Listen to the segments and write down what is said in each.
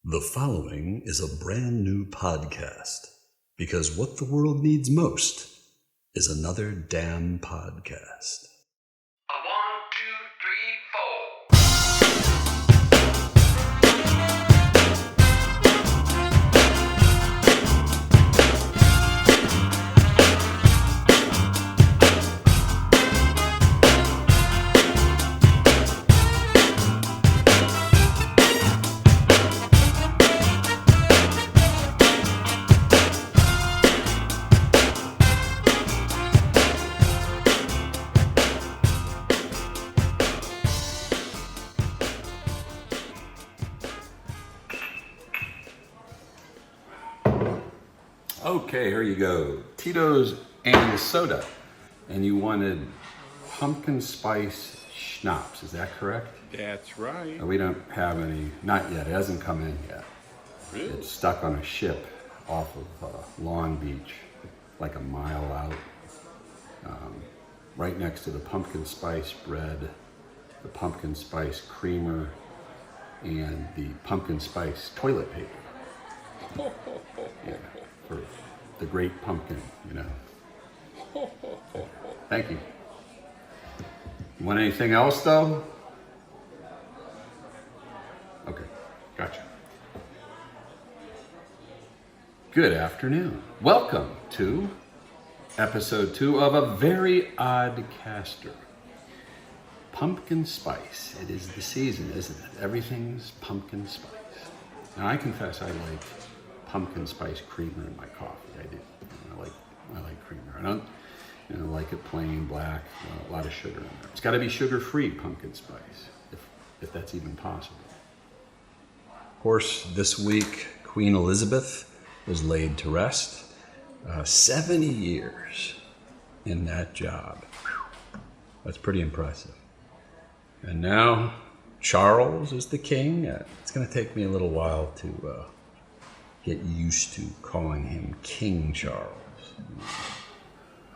The following is a brand new podcast because what the world needs most is another damn podcast. A 1, Okay, here you go. Tito's and soda. And you wanted pumpkin spice schnapps, is that correct? That's right. We don't have any, not yet, it hasn't come in yet. Really? It's stuck on a ship off of Long Beach, like a mile out. Right next to the pumpkin spice bread, the pumpkin spice creamer, and the pumpkin spice toilet paper. Yeah, for the great pumpkin, you know. Thank you. You want anything else, though? Okay, gotcha. Good afternoon. Welcome to episode 2 of A Very Odd Caster. Pumpkin spice. It is the season, isn't it? Everything's pumpkin spice. Now, I confess I like pumpkin spice creamer in my coffee. I do. I like creamer. I don't like it plain black, a lot of sugar in there. It's got to be sugar-free pumpkin spice, if that's even possible. Of course, this week, Queen Elizabeth was laid to rest. 70 years in that job. That's pretty impressive. And now Charles is the king. It's going to take me a little while to get used to calling him King Charles.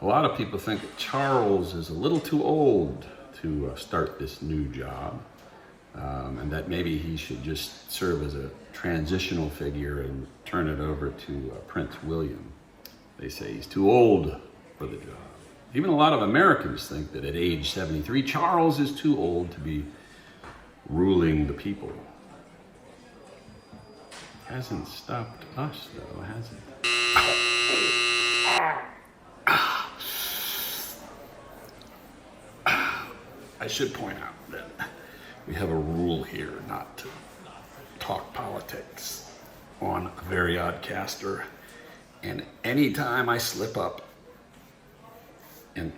A lot of people think that Charles is a little too old to start this new job, and that maybe he should just serve as a transitional figure and turn it over to Prince William. They say he's too old for the job. Even a lot of Americans think that at age 73, Charles is too old to be ruling the people. Hasn't stopped us, though, has it? I should point out that we have a rule here not to talk politics on A Very Odd Caster. And anytime I slip up and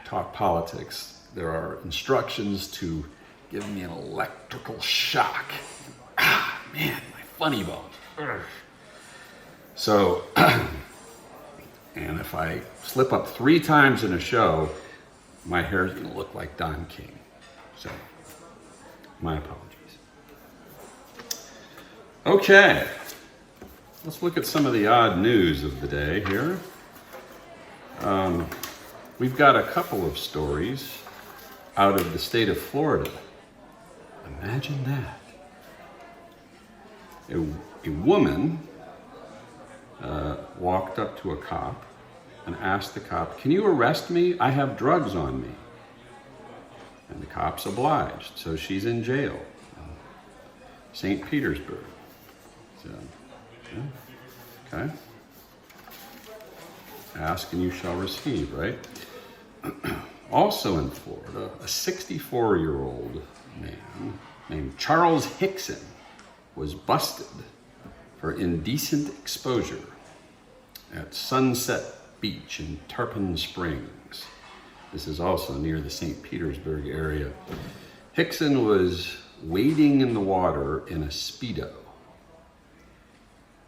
talk politics, there are instructions to give me an electrical shock. Man, my funny bone. So, and if I slip up 3 times in a show, my hair is going to look like Don King. So, my apologies. Okay, let's look at some of the odd news of the day here. We've got a couple of stories out of the state of Florida. Imagine that. A woman walked up to a cop and asked the cop, "Can you arrest me? I have drugs on me." And the cop's obliged, so she's in jail. St. Petersburg. So, yeah. Okay. Ask and you shall receive, right? Also in Florida, a 64-year-old man named Charles Hickson was busted for indecent exposure at Sunset Beach in Tarpon Springs. This is also near the St. Petersburg area. Hickson was wading in the water in a Speedo.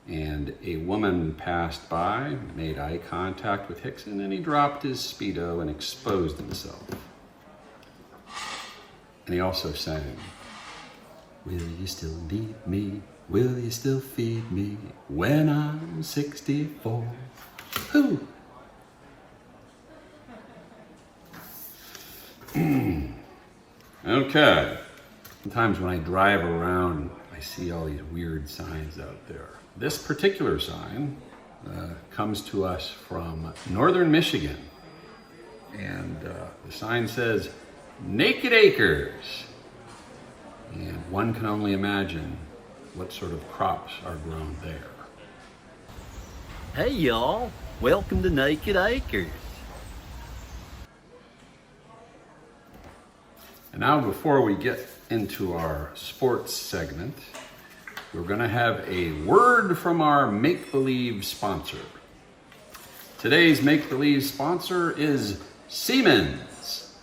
And a woman passed by, made eye contact with Hickson, and he dropped his Speedo and exposed himself. And he also sang, "Will you still need me? Will you still feed me when I'm 64? Who?" Okay. Sometimes when I drive around, I see all these weird signs out there. This particular sign comes to us from northern Michigan. And the sign says, Naked Acres. And one can only imagine what sort of crops are grown there. Hey y'all, welcome to Naked Acres. And now before we get into our sports segment, we're gonna have a word from our make-believe sponsor. Today's make-believe sponsor is Siemens.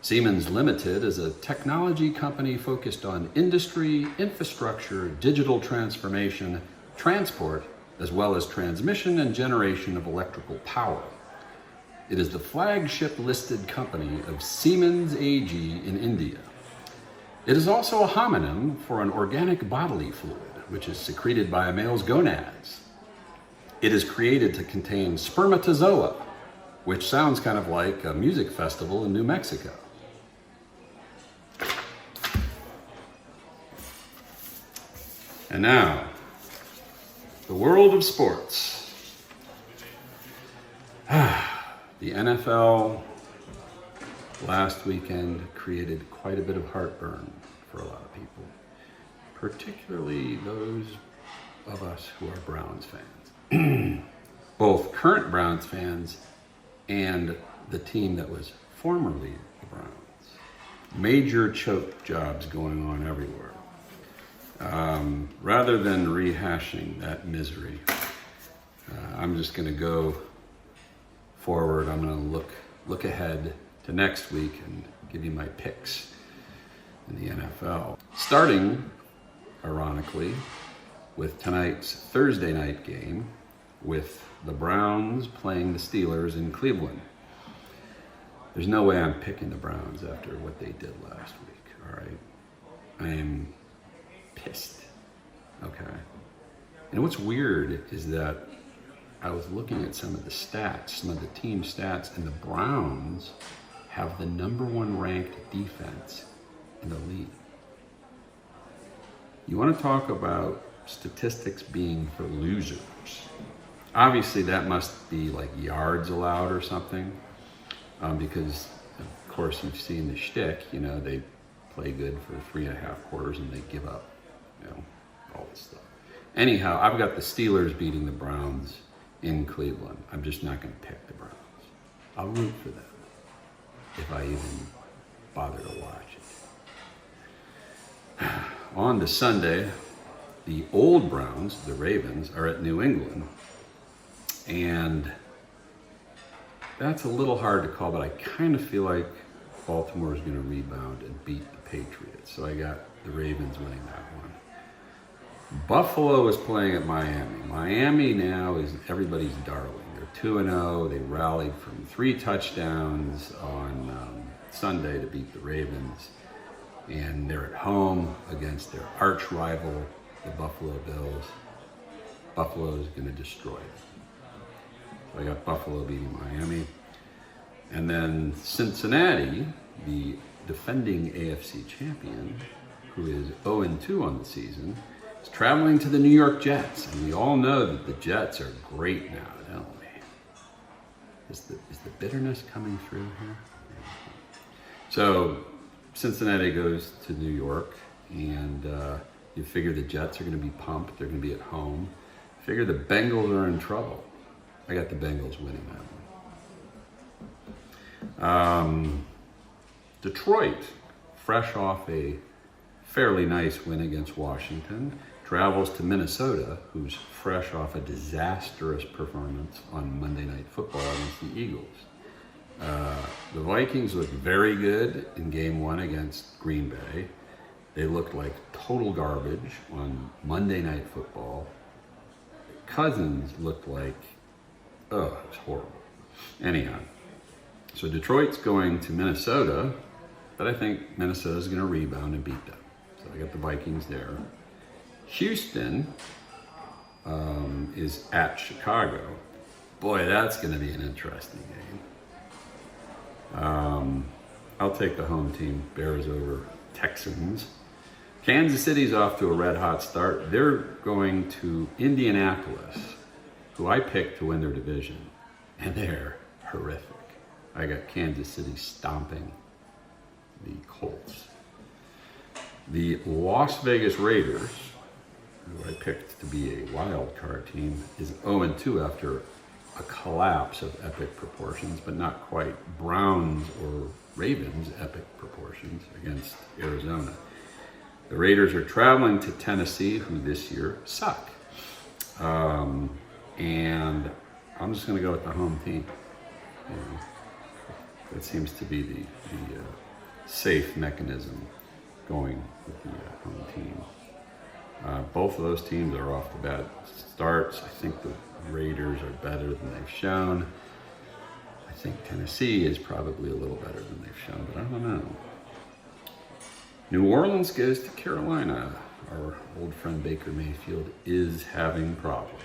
Siemens Limited is a technology company focused on industry, infrastructure, digital transformation, transport, as well as transmission and generation of electrical power. It is the flagship listed company of Siemens AG in India. It is also a homonym for an organic bodily fluid, which is secreted by a male's gonads. It is created to contain spermatozoa, which sounds kind of like a music festival in New Mexico. And now, the world of sports. The NFL last weekend created quite a bit of heartburn for a lot of people, particularly those of us who are Browns fans. Both current Browns fans and the team that was formerly the Browns. Major choke jobs going on everywhere. Rather than rehashing that misery, I'm just going to go forward. I'm going to look ahead to next week and give you my picks in the NFL. Starting, ironically, with tonight's Thursday night game with the Browns playing the Steelers in Cleveland. There's no way I'm picking the Browns after what they did last week, all right? I am pissed, okay? And what's weird is that I was looking at some of the stats, some of the team stats, and the Browns have the #1 ranked defense in the league. You want to talk about statistics being for losers. Obviously, that must be like yards allowed or something, because, of course, you've seen the shtick. You know, they play good for 3.5 quarters and they give up, you know, all this stuff. Anyhow, I've got the Steelers beating the Browns in Cleveland. I'm just not going to pick the Browns. I'll root for them if I even bother to watch it. On to Sunday, the old Browns, the Ravens, are at New England. And that's a little hard to call, but I kind of feel like Baltimore is going to rebound and beat the Patriots. So I got the Ravens winning that one. Buffalo is playing at Miami. Miami now is everybody's darling. They're 2-0. They rallied from 3 touchdowns on Sunday to beat the Ravens. And they're at home against their arch rival, the Buffalo Bills. Buffalo is going to destroy it. So I got Buffalo beating Miami. And then Cincinnati, the defending AFC champion, who is 0-2 on the season, is traveling to the New York Jets. And we all know that the Jets are great now, don't we? Is the bitterness coming through here? So Cincinnati goes to New York, and you figure the Jets are going to be pumped. They're going to be at home. Figure the Bengals are in trouble. I got the Bengals winning that one. Detroit, fresh off a fairly nice win against Washington, travels to Minnesota, who's fresh off a disastrous performance on Monday Night Football against the Eagles. The Vikings looked very good in Game 1 against Green Bay. They looked like total garbage on Monday Night Football. Cousins looked like, it was horrible. Anyhow, so Detroit's going to Minnesota, but I think Minnesota's going to rebound and beat them. So I got the Vikings there. Houston is at Chicago. Boy, that's going to be an interesting game. I'll take the home team, Bears over Texans. Kansas City's off to a red-hot start. They're going to Indianapolis, who I picked to win their division, and they're horrific. I got Kansas City stomping the Colts. The Las Vegas Raiders, who I picked to be a wild card team, is 0-2 after a collapse of epic proportions, but not quite Browns or Ravens epic proportions against Arizona. The Raiders are traveling to Tennessee, who this year suck. And I'm just going to go with the home team. You know, that seems to be the safe mechanism, going with the home team. Both of those teams are off to bad starts. I think the Raiders are better than they've shown. I think Tennessee is probably a little better than they've shown, but I don't know. New Orleans goes to Carolina. Our old friend Baker Mayfield is having problems.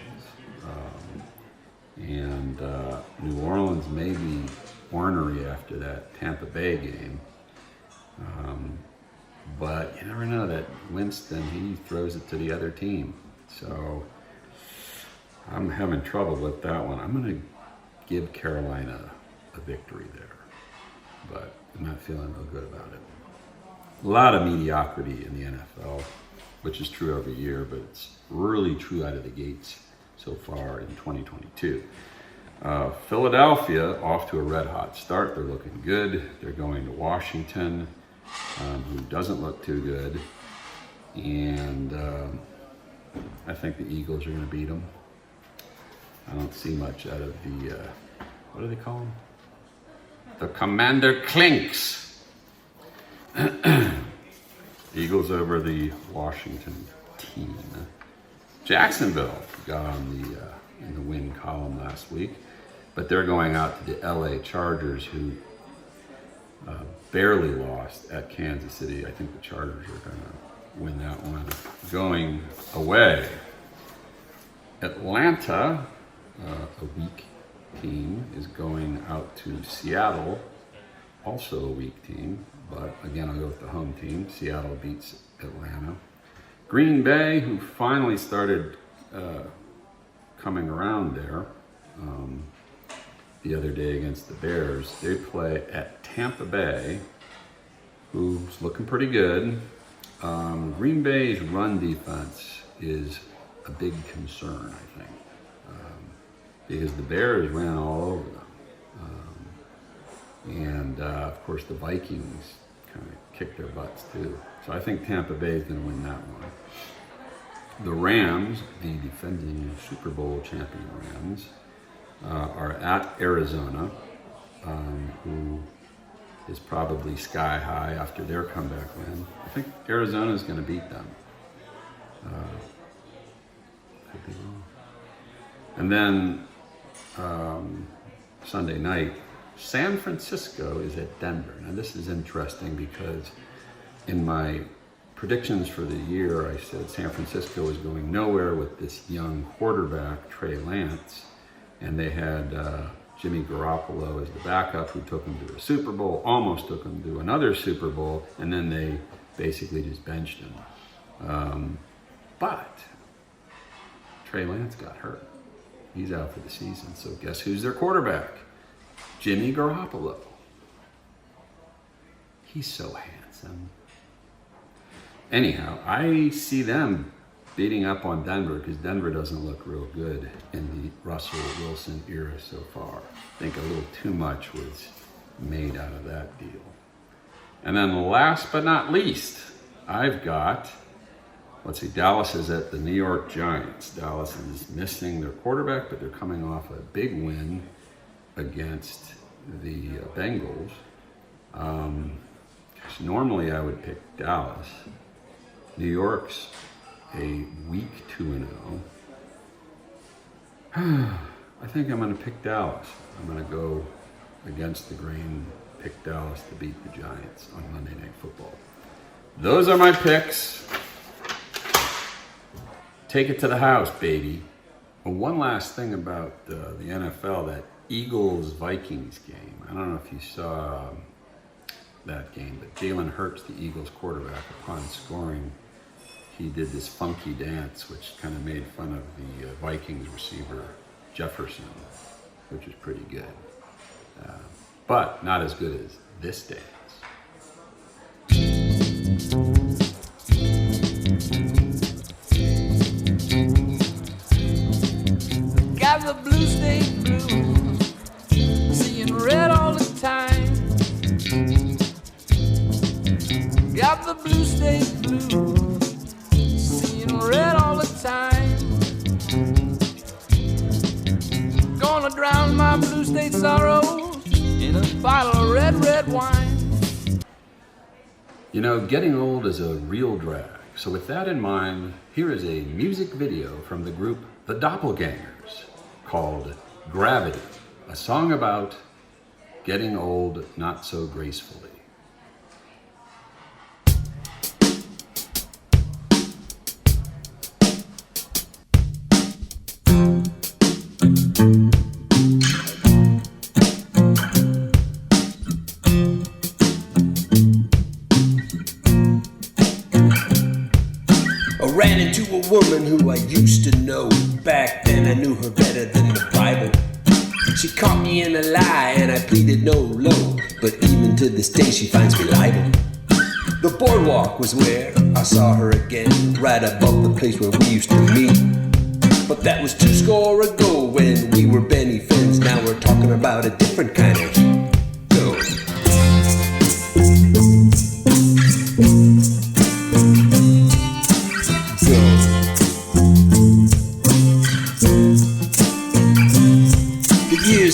New Orleans may be ornery after that Tampa Bay game. But you never know, that Winston, he throws it to the other team. So I'm having trouble with that one. I'm going to give Carolina a victory there, but I'm not feeling real good about it. A lot of mediocrity in the NFL, which is true every year, but it's really true out of the gates so far in 2022. Philadelphia off to a red hot start. They're looking good. They're going to Washington, who doesn't look too good. And I think the Eagles are going to beat them. I don't see much out of the, what do they call them? The Commander Clinks. Eagles over the Washington team. Jacksonville got on the in the win column last week, but they're going out to the LA Chargers, who barely lost at Kansas City. I think the Chargers are going to win that one. Going away, Atlanta, a weak team, is going out to Seattle, also a weak team, but again, I'll go with the home team. Seattle beats Atlanta. Green Bay, who finally started coming around there the other day against the Bears, they play at Tampa Bay, who's looking pretty good. Green Bay's run defense is a big concern, I think, because the Bears ran all over them. Of course, the Vikings kind of kicked their butts too. So I think Tampa Bay is going to win that one. The Rams, the defending Super Bowl champion Rams, are at Arizona, who is probably sky high after their comeback win. I think Arizona is going to beat them. Could be wrong. And then Sunday night, San Francisco is at Denver. Now this is interesting because in my predictions for the year, I said San Francisco is going nowhere with this young quarterback, Trey Lance, and they had Jimmy Garoppolo as the backup, who took them to a Super Bowl, almost took them to another Super Bowl, and then they basically just benched him. But Trey Lance got hurt. He's out for the season. So guess who's their quarterback? Jimmy Garoppolo. He's so handsome. Anyhow, I see them beating up on Denver because Denver doesn't look real good in the Russell Wilson era so far. I think a little too much was made out of that deal. And then last but not least, I've got, Dallas is at the New York Giants. Dallas is missing their quarterback, but they're coming off a big win against the Bengals. Normally I would pick Dallas. New York's a week 2-0. I think I'm going to pick Dallas. I'm going to go against the grain, pick Dallas to beat the Giants on Monday Night Football. Those are my picks. Take it to the house, baby. One last thing about the NFL, that Eagles-Vikings game. I don't know if you saw that game, but Jalen Hurts, the Eagles quarterback, upon scoring he did this funky dance, which kind of made fun of the Vikings receiver Jefferson, which was pretty good. But not as good as this dance. Got the blue state blues, seeing red all the time. Got the blue state blues, seeing red all the time. Gonna drown my blue state sorrows in a bottle of red, red wine. You know, getting old is a real drag. So with that in mind, here is a music video from the group The Doppelgangers called Gravity, a song about getting old not so gracefully. I ran into a woman who I used to know. Back then I knew her better than the Bible. She caught me in a lie and I pleaded no low. But even to this day she finds me liable. The boardwalk was where I saw her again, right above the place where we used to meet. But that was 2 score ago when we were Benny friends. Now we're talking about a different kind of heat. Go.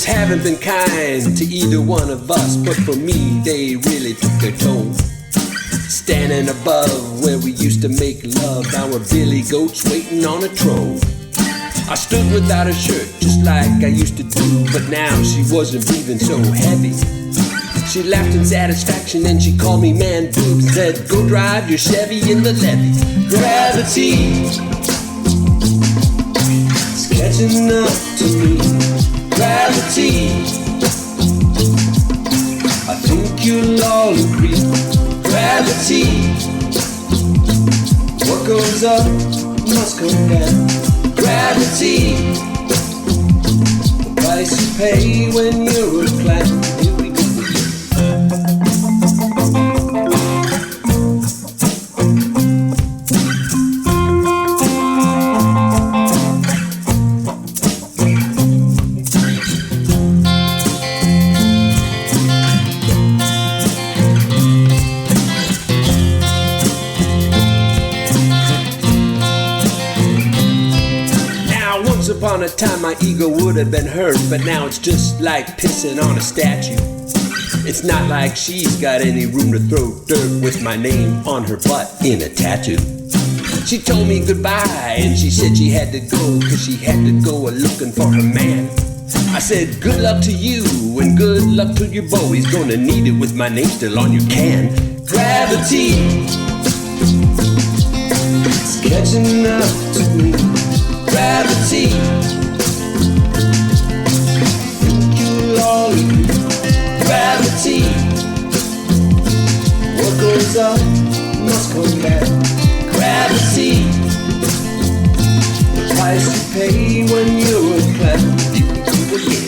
Haven't been kind to either one of us, but for me they really took their toll. Standing above where we used to make love, now we're billy goats waiting on a troll. I stood without a shirt just like I used to do, but now she wasn't breathing so heavy. She laughed in satisfaction and she called me man dude and said, go drive your Chevy in the levee. Gravity is catching up to me. Gravity, I think you'll all agree. Gravity, what goes up must come down. Gravity, the price you pay when you're a clown. Here we go again. Upon a time my ego would have been hurt, but now it's just like pissing on a statue. It's not like she's got any room to throw dirt with my name on her butt in a tattoo. She told me goodbye and she said she had to go, cause she had to go a-looking for her man. I said good luck to you and good luck to your bow. He's gonna need it with my name still on your can. Gravity is catching up to me. Gravity, think you'll all agree. Gravity, what goes up must come down. Gravity, the price you pay when you're a clown. You can do it again.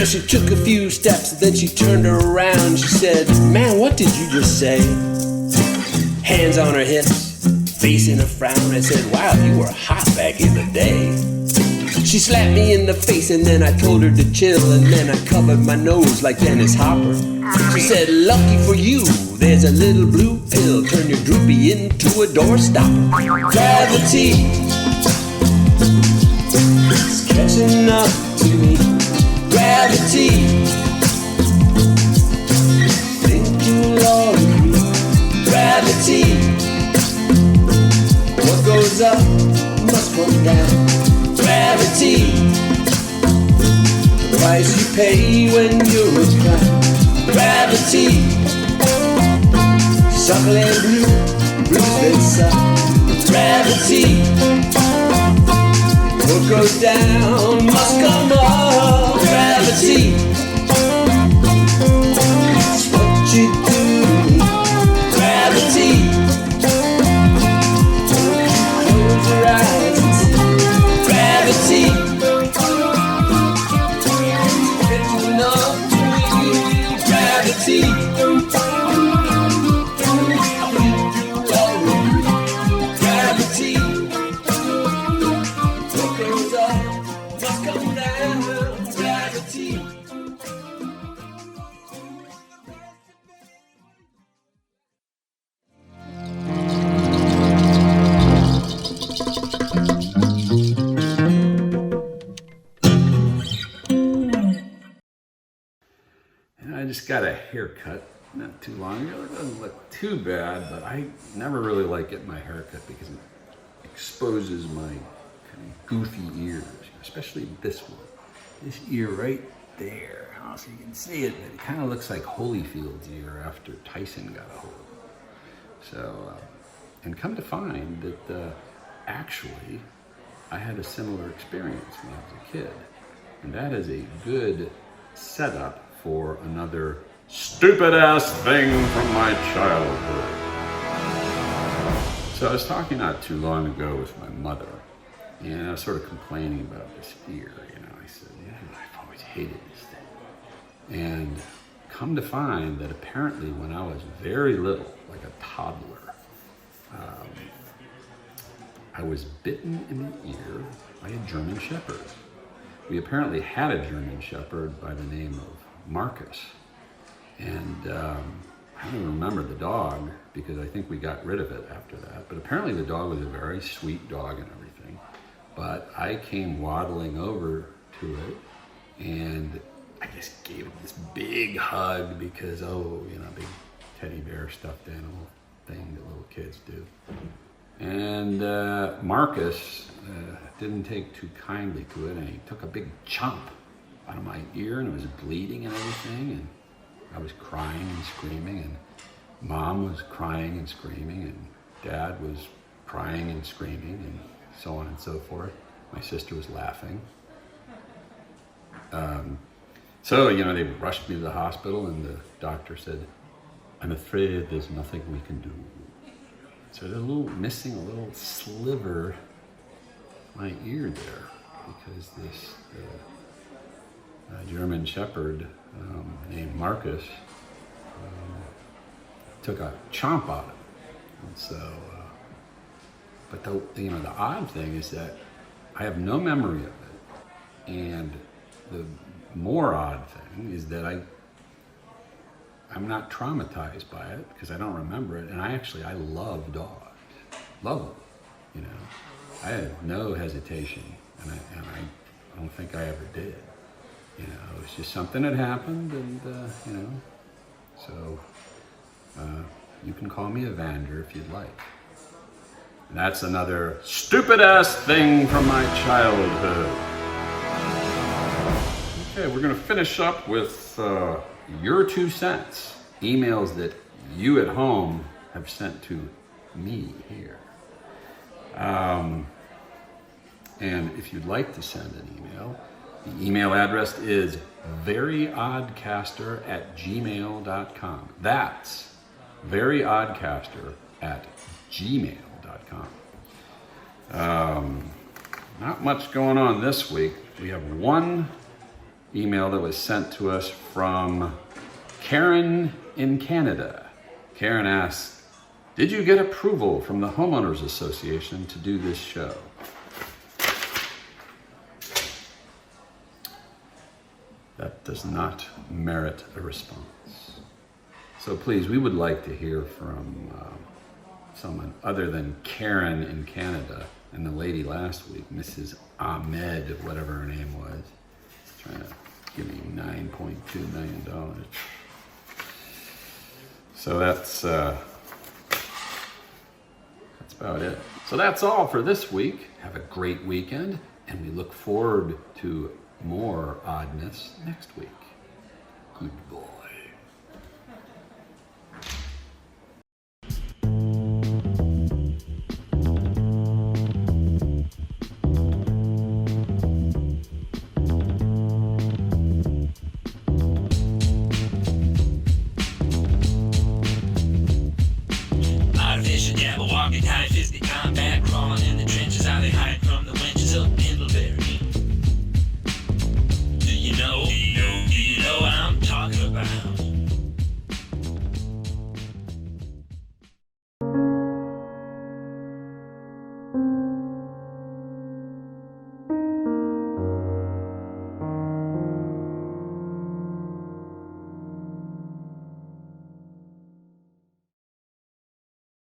She took a few steps, then she turned around. She said, man, what did you just say? Hands on her hips, face in a frown. I said, wow, you were hot back in the day. She slapped me in the face and then I told her to chill. And then I covered my nose like Dennis Hopper. She said, lucky for you, there's a little blue pill. Turn your droopy into a doorstopper. Gravity is catching up to me. Gravity, think you'll all agree. Gravity, what goes up must come down. Gravity, the price you pay which kind? Gravity. Suckling blue, blues that suck. Gravity. What goes down must come up. Gravity. It's what you do. Gravity. Close your eyes and see. Gravity. It's enough to me. Gravity. Gravity. What goes up must come down. Gravity. I just got a haircut not too long ago. It doesn't look too bad, but I never really like getting my haircut because it exposes my kind of goofy ears, especially this one. This ear right there. I don't know if you can see it, but it kind of looks like Holyfield's ear after Tyson got a hold of it. So, and come to find that actually I had a similar experience when I was a kid. And that is a good setup for another stupid ass thing from my childhood. So I was talking not too long ago with my mother, and I was sort of complaining about this ear. I said, I've always hated this thing. And come to find that apparently when I was very little, like a toddler, I was bitten in the ear by a German Shepherd. We apparently had a German Shepherd by the name of Marcus. And I don't even remember the dog because I think we got rid of it after that. But apparently the dog was a very sweet dog and everything. But I came waddling over to it and I just gave it this big hug because, big teddy bear stuffed animal thing that little kids do. And Marcus didn't take too kindly to it, and he took a big chomp out of my ear, and it was bleeding and everything, and I was crying and screaming, and Mom was crying and screaming, and Dad was crying and screaming, and so on and so forth. My sister was laughing. So, they rushed me to the hospital, and the doctor said, "I'm afraid there's nothing we can do." So there's missing a little sliver of my ear there because this German Shepherd named Marcus took a chomp out of it. And so, but the odd thing is that I have no memory of it, and the more odd thing is that I'm not traumatized by it because I don't remember it, and I love dogs, love them, I had no hesitation, and I don't think I ever did, it was just something that happened, and so you can call me Evander if you'd like. And that's another stupid ass thing from my childhood. Okay, we're gonna finish up with your 2 cents, emails that you at home have sent to me here. And if you'd like to send an email, the email address is veryoddcaster@gmail.com. That's veryoddcaster@gmail.com. Not much going on this week. We have one email that was sent to us from Karen in Canada. Karen asks, "Did you get approval from the Homeowners Association to do this show?" That does not merit a response. So please, we would like to hear from someone other than Karen in Canada and the lady last week, Mrs. Ahmed, whatever her name was, trying to give me $9.2 million. So that's about it. So that's all for this week. Have a great weekend, and we look forward to more oddness next week. Good boy.